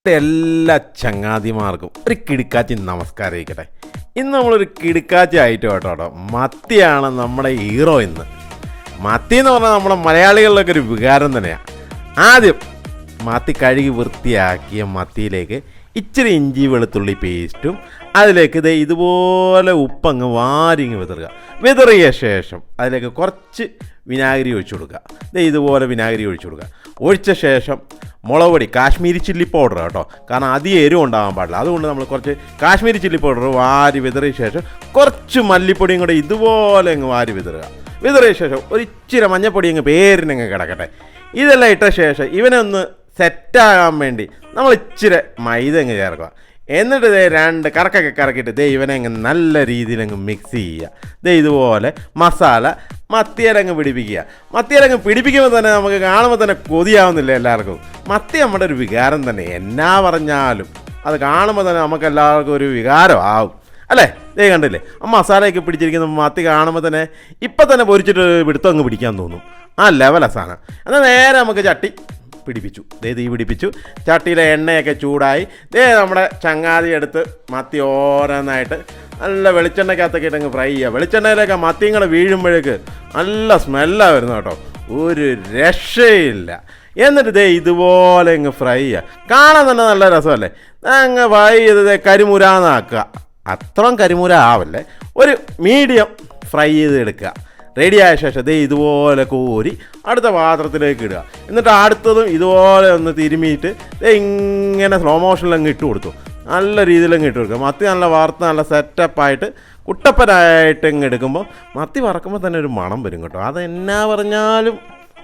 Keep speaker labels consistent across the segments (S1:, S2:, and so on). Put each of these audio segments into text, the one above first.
S1: എല്ലാ ചങ്ങാതിമാർക്കും ഒരു കിടുക്കാച്ചി നമസ്കാരം ആയിക്കട്ടെ. ഇന്ന് നമ്മളൊരു കിടുക്കാച്ചി ആയിട്ട് കേട്ടോ. മത്തിയാണ് നമ്മുടെ ഹീറോ ഇന്ന്. മത്തി എന്ന് പറഞ്ഞാൽ നമ്മുടെ മലയാളികളിലൊക്കെ ഒരു വികാരം തന്നെയാണ്. ആദ്യം മത്തി കഴുകി വൃത്തിയാക്കിയ മത്തിയിലേക്ക് ഇച്ചിരി ഇഞ്ചി വെളുത്തുള്ളി പേസ്റ്റും അതിലേക്ക് ഇതുപോലെ ഉപ്പങ്ങ് വാരിങ്ങ് വിതറിയ ശേഷം അതിലേക്ക് കുറച്ച് വിനാഗിരി ഒഴിച്ചു കൊടുക്കുക. ഇതുപോലെ വിനാഗിരി ഒഴിച്ചു കൊടുക്കുക. ഒഴിച്ച ശേഷം മുളക് പൊടി, കാശ്മീരി ചില്ലി പൗഡർ കേട്ടോ, കാരണം അധികം എരിവ് ഉണ്ടാകാൻ പാടില്ല. അതുകൊണ്ട് നമ്മൾ കുറച്ച് കാശ്മീരി ചില്ലി പൗഡർ വാരി വിതറിയ ശേഷം കുറച്ച് മല്ലിപ്പൊടിയും കൂടെ ഇതുപോലെ അങ്ങ് വാരി വിതറിയ ശേഷം ഒരു ഇച്ചിരി മഞ്ഞപ്പൊടി അങ്ങ് പേരിനങ്ങ് കിടക്കട്ടെ. ഇതെല്ലാം ഇട്ട ശേഷം ഇവനെ ഒന്ന് സെറ്റാകാൻ വേണ്ടി നമ്മൾ ഇച്ചിരി മൈദ അങ്ങ് ചേർക്കുക. എന്നിട്ട് രണ്ട് കറക്കൊക്കെ കറക്കിയിട്ട് ഇവനെ അങ്ങ് നല്ല രീതിയിൽ അങ്ങ് മിക്സ് ചെയ്യുക. ഇതുപോലെ മസാല മത്തിയിലങ്ങ് പിടിപ്പിക്കുക. മത്തിയിലങ്ങ് പിടിപ്പിക്കുമ്പോൾ തന്നെ നമുക്ക് കാണുമ്പോൾ തന്നെ കൊതിയാവുന്നില്ല എല്ലാവർക്കും. മത്തി നമ്മുടെ ഒരു വികാരം തന്നെ, എന്നാ പറഞ്ഞാലും അത് കാണുമ്പോൾ തന്നെ നമുക്ക് എല്ലാവർക്കും ഒരു വികാരം ആവും അല്ലേ? കണ്ടില്ലേ ആ മസാലയൊക്കെ പിടിച്ചിരിക്കുന്ന മത്തി കാണുമ്പോൾ തന്നെ ഇപ്പം തന്നെ പൊരിച്ചിട്ട് പിടുത്തം അങ്ങ് പിടിക്കാൻ തോന്നും. ആ ലെവലാ സാധനം. എന്നാൽ നേരെ നമുക്ക് ചട്ടി പിടിപ്പിച്ചു. തീ പിടിപ്പിച്ചു. ചട്ടിയിലെ എണ്ണയൊക്കെ ചൂടായി. നമ്മുടെ ചങ്ങാതി എടുത്ത് മത്തി ഓരോന്നായിട്ട് നല്ല വെളിച്ചെണ്ണയ്ക്കകത്തൊക്കെ ഇട്ടങ്ങ് ഫ്രൈ ചെയ്യുക. വെളിച്ചെണ്ണയിലൊക്കെ മത്തിയും കൂടെ വീഴുമ്പോഴേക്ക് നല്ല സ്മെല്ലാണ് വരുന്നത് കേട്ടോ, ഒരു രക്ഷയില്ല. എന്നിട്ട് ഇതുപോലെ അങ്ങ് ഫ്രൈ ചെയ്യുക. കാണാൻ തന്നെ നല്ല രസമല്ലേ? അങ്ങ് ഫ്രൈ ചെയ്ത് കരിമുരാന്നാക്കുക. അത്രയും കരിമുര ആവല്ലേ, ഒരു മീഡിയം ഫ്രൈ ചെയ്ത് എടുക്കുക. റെഡിയായ ശേഷം ഇതുപോലെ കോരി അടുത്ത പാത്രത്തിലേക്ക് ഇടുക. എന്നിട്ട് അടുത്തതും ഇതുപോലെ ഒന്ന് തിരുമിയിട്ട് ഇങ്ങനെ സ്ലോ മോഷനിൽ അങ്ങ് ഇട്ട് കൊടുത്തു. നല്ല രീതിയിൽ അങ്ങ് ഇട്ട് കൊടുക്കുക. മത്തി നല്ല വാർത്ത നല്ല സെറ്റപ്പായിട്ട് കുട്ടപ്പനായിട്ട് അങ്ങ് എടുക്കുമ്പോൾ മത്തി വറക്കുമ്പോൾ തന്നെ ഒരു മണം വരും കേട്ടോ. അതെന്നാ പറഞ്ഞാലും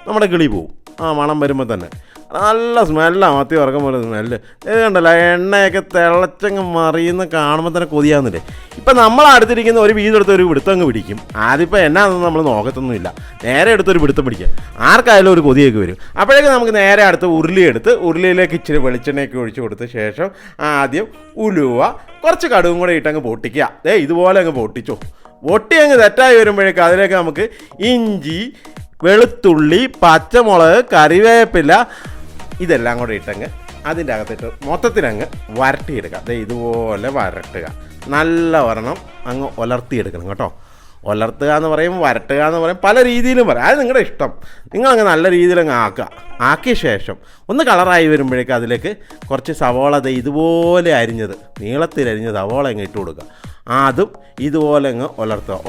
S1: നമ്മുടെ കിളി പോവും ആ മണം വരുമ്പോൾ തന്നെ. നല്ല സ്മെല്ലാണ് മത്തി വറക്കുമ്പോൾ സ്മെല്ല്. കണ്ടല്ലോ എണ്ണയൊക്കെ തിളച്ചങ്ങ് മറിയുന്ന കാണുമ്പോൾ തന്നെ കൊതിയാവുന്നില്ലേ? ഇപ്പം നമ്മൾ അടുത്തിരിക്കുന്ന ഒരു വീതെടുത്ത് ഒരു പിടുത്തം അങ്ങ് പിടിക്കും. ആദ്യപ്പോൾ എന്നാണെന്ന് നമ്മൾ നോക്കത്തൊന്നുമില്ല, നേരെ എടുത്തൊരു പിടുത്തം പിടിക്കുക. ആർക്കായാലും ഒരു കൊതിയൊക്കെ വരും. അപ്പോഴേക്കും നമുക്ക് നേരെ അടുത്ത് ഉരുളിയിലേക്ക് ഇച്ചിരി വെളിച്ചെണ്ണയൊക്കെ ഒഴിച്ചു കൊടുത്ത ശേഷം ആദ്യം ഉലുവ കുറച്ച് കടുകും കൂടെ ഇട്ടങ്ങ് പൊട്ടിക്കുക. ഇതുപോലെ അങ്ങ് പൊട്ടിച്ചോ. പൊട്ടി അങ്ങ് തെറ്റായി വരുമ്പോഴേക്കും അതിലേക്ക് നമുക്ക് ഇഞ്ചി, വെളുത്തുള്ളി, പച്ചമുളക്, കറിവേപ്പില ഇതെല്ലാം കൂടെ ഇട്ടങ്ങ് അതിൻ്റെ അകത്തിട്ട് മൊത്തത്തിലങ്ങ് വരട്ടിയെടുക്കുക. ഇതുപോലെ വരട്ടുക. നല്ല വരണം അങ്ങ് ഉലർത്തിയെടുക്കണം കേട്ടോ. ഉലർത്തുക എന്ന് പറയും, വരട്ടുക എന്ന് പറയും, പല രീതിയിലും പറയാം. അത് നിങ്ങളുടെ ഇഷ്ടം. നിങ്ങളങ്ങ് നല്ല രീതിയിലങ്ങ് ആക്കിയ ശേഷം ഒന്ന് കളറായി വരുമ്പോഴേക്കും അതിലേക്ക് കുറച്ച് സവോള ഇതുപോലെ നീളത്തിലരിഞ്ഞ സവോള അങ്ങ് ഇട്ട് കൊടുക്കുക. അതും ഇതുപോലെ അങ്ങ്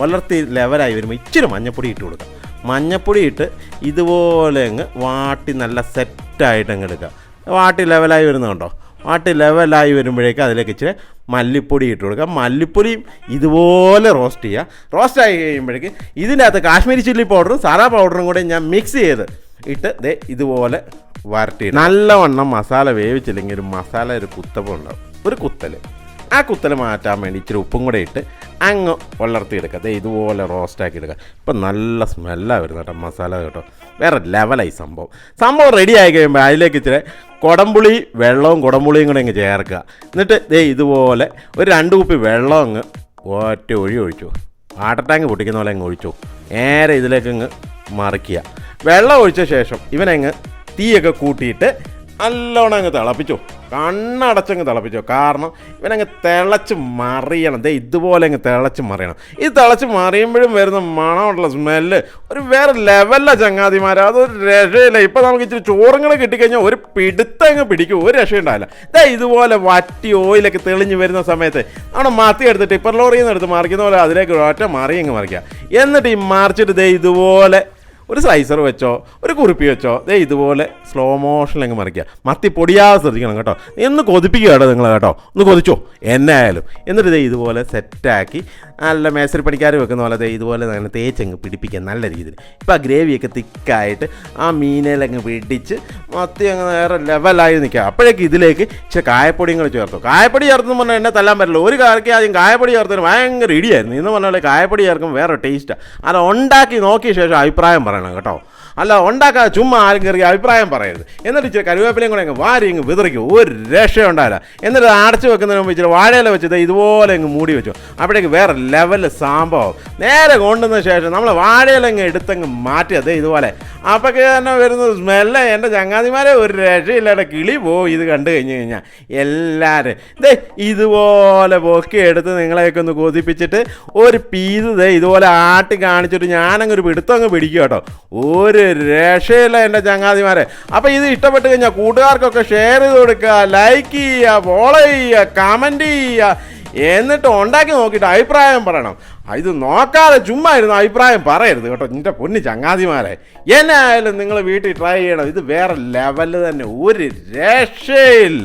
S1: ഉലർത്തി ലെവലായി വരുമ്പോൾ ഇച്ചിരി മഞ്ഞപ്പൊടി ഇട്ട് കൊടുക്കുക. മഞ്ഞപ്പൊടി ഇട്ട് ഇതുപോലെ അങ്ങ് വാട്ടി നല്ല സെറ്റായിട്ട് അങ്ങ് എടുക്കുക. വാട്ടി ലെവലായി വരുന്നുണ്ടോ? വാട്ടി ലെവലായി വരുമ്പോഴേക്കും അതിലേക്ക് ഇച്ചിരി മല്ലിപ്പൊടി ഇട്ട് കൊടുക്കുക. മല്ലിപ്പൊടിയും ഇതുപോലെ റോസ്റ്റ് ചെയ്യുക. റോസ്റ്റായി കഴിയുമ്പോഴേക്ക് ഇതിൻ്റെ അകത്ത് കാശ്മീരി ചില്ലി പൗഡറും സാറാ പൗഡറും കൂടെ ഞാൻ മിക്സ് ചെയ്ത് ഇട്ട് ഇതുപോലെ വരട്ടി. നല്ലവണ്ണം മസാല വേവിച്ചില്ലെങ്കിൽ ഒരു മസാല ഒരു കുത്തപ്പുണ്ടാവും, ഒരു കുത്തൽ. ആ കുത്തൽ മാറ്റാൻ വേണ്ടി ഇച്ചിരി ഉപ്പും കൂടെ ഇട്ട് അങ്ങ് വളർത്തിയെടുക്കുക. ഇതുപോലെ റോസ്റ്റാക്കി എടുക്കുക. ഇപ്പം നല്ല സ്മെല്ലാണ് വരുന്നത് കേട്ടോ മസാല കേട്ടോ. വേറെ ലെവലായി സംഭവം റെഡി ആയി കഴിയുമ്പോൾ അതിലേക്ക് ഇച്ചിരി കുടംപുളിയും കൂടെ അങ്ങ് ചേർക്കുക. എന്നിട്ട് ഇതുപോലെ ഒരു 2 കുപ്പി വെള്ളം അങ്ങ് ഒറ്റ ഒഴിച്ചു, വാട്ടർ ടാങ്ക് പൊട്ടിക്കുന്ന പോലെ അങ്ങ് ഒഴിച്ചു. നേരെ ഇതിലേക്ക് അങ്ങ് മറിക്കുക. വെള്ളം ഒഴിച്ച ശേഷം ഇവനങ്ങ് തീയൊക്കെ കൂട്ടിയിട്ട് നല്ലോണം അങ്ങ് തിളപ്പിച്ചു, കണ്ണടച്ചങ്ങ് തിളപ്പിച്ചു. കാരണം ഇവനങ്ങ് തിളച്ച് മറിയണം. ഇതുപോലെ അങ്ങ് തിളച്ച് മറിയണം. ഇത് തിളച്ച് മറിയുമ്പോഴും വരുന്ന മണമുള്ള സ്മെല്ല് ഒരു വേറെ ലെവലിലാണ് ചങ്ങാതിമാർ. അതൊരു രക്ഷയില്ല. ഇപ്പം നമുക്ക് ഇച്ചിരി ചോറും കൂടെ കിട്ടിക്കഴിഞ്ഞാൽ ഒരു പിടുത്തം അങ്ങ് പിടിക്കും, ഒരു രക്ഷയുണ്ടാവില്ല. ഇതുപോലെ വറ്റി ഓയിലൊക്കെ തെളിഞ്ഞ് വരുന്ന സമയത്ത് നമ്മുടെ മത്തി എടുത്ത് ടിപ്പർ ലോറിയിൽ നിന്ന് എടുത്ത് മറിക്കുന്ന പോലെ അതിലേക്ക് ഒറ്റ മറിയങ്ങ് മറിക്കുക. എന്നിട്ട് ഈ മറിച്ചിട്ട് ഇതുപോലെ ഒരു സ്ലൈസർ വെച്ചോ ഒരു കുറുപ്പി വെച്ചോ ഇതുപോലെ സ്ലോ മോഷനിലങ്ങ് മറിക്കുക. മത്തി പൊടിയാതെ ശ്രദ്ധിക്കണം കേട്ടോ. ഒന്ന് കൊതിപ്പിക്കുക കേട്ടോ നിങ്ങൾ കേട്ടോ, ഒന്ന് കൊതിച്ചോ എന്നായാലും. എന്നിട്ട് ഇതുപോലെ സെറ്റാക്കി നല്ല മേസരി പണിക്കാർ വെക്കുന്ന പോലെ ഇതുപോലെ അങ്ങനെ തേച്ചങ്ങ് പിടിപ്പിക്കുക നല്ല രീതിയിൽ. ഇപ്പം ആ ഗ്രേവിയൊക്കെ തിക്കായിട്ട് ആ മീനിലങ്ങ് പിടിച്ച് മത്തി അങ്ങ് നേരെ ലെവലായി നിൽക്കുക. അപ്പോഴേക്കും ഇതിലേക്ക് ഇച്ചിരി കായപ്പൊടിയും കൂടെ ചേർത്തു. കായപ്പൊടി ചേർത്തെന്ന് പറഞ്ഞാൽ എന്നെ തല്ലാൻ പറ്റില്ല. ഒരു കാലയ്ക്ക് ആദ്യം കായപ്പൊടി ചേർത്തതിന് ഭയങ്കര ഇടിയായിരുന്നു. ഇന്ന് പറഞ്ഞ പോലെ കായപ്പൊടി ചേർക്കുമ്പോൾ വേറെ ടേസ്റ്റാണ്. അത് ഉണ്ടാക്കി നോക്കിയ ശേഷം അഭിപ്രായം പറയണം കേട്ടോ. അല്ല ഉണ്ടാക്കാതെ ചുമ്മാ ആരും കയറി അഭിപ്രായം പറയരുത്. എന്നിട്ട് ഇച്ചിരി കരുവേപ്പിലയും കൂടെ അങ്ങ് വാരി അങ്ങ് വിതറിക്കും, ഒരു രക്ഷയുണ്ടാവില്ല. എന്നിട്ട് അടച്ചു വെക്കുന്നതിന് മുമ്പ് ഇച്ചിരി വാഴയില വെച്ചത് ഇതുപോലെ അങ്ങ് മൂടി വെച്ചു. അപ്പോഴേക്ക് വേറെ ലെവലിൽ സംഭവം. നേരെ കൊണ്ടുവന്ന ശേഷം നമ്മൾ വാഴയില അങ്ങ് എടുത്തങ്ങ് മാറ്റിയത് ഇതുപോലെ. അപ്പൊക്കെ തന്നെ വരുന്ന സ്മെല്ല് എൻ്റെ ചങ്ങാതിമാരെ ഒരു രക്ഷയില്ലാതെ കിളി പോവും ഇത് കണ്ടു കഴിഞ്ഞ് കഴിഞ്ഞാൽ. എല്ലാവരും ഇതുപോലെ പൊക്കി എടുത്ത് നിങ്ങളെയൊക്കെ ഒന്ന് കൊതിപ്പിച്ചിട്ട് ഒരു പീസ് ഇതുപോലെ ആട്ടി കാണിച്ചിട്ട് ഞാനങ്ങൊരു പിടുത്തം അങ്ങ് പിടിക്കും കേട്ടോ. ഒരു രക്ഷയില്ല എൻ്റെ ചങ്ങാതിമാരെ. അപ്പോൾ ഇത് ഇഷ്ടപ്പെട്ട് കഴിഞ്ഞാൽ കൂട്ടുകാർക്കൊക്കെ ഷെയർ ചെയ്ത് കൊടുക്കുക, ലൈക്ക് ചെയ്യുക, ഫോളോ ചെയ്യുക, കമൻറ്റ് ചെയ്യുക. എന്നിട്ട് ഉണ്ടാക്കി നോക്കിയിട്ട് അഭിപ്രായം പറയണം. ഇത് നോക്കാതെ ചുമ്മാ ഇരുന്ന് അഭിപ്രായം പറയരുത് കേട്ടോ നിൻ്റെ പൊന്നു ചങ്ങാതിമാരെ. എന്നായാലും നിങ്ങൾ വീട്ടിൽ ട്രൈ ചെയ്യണം. ഇത് വേറെ ലെവല് തന്നെ, ഒരു രക്ഷയില്ല.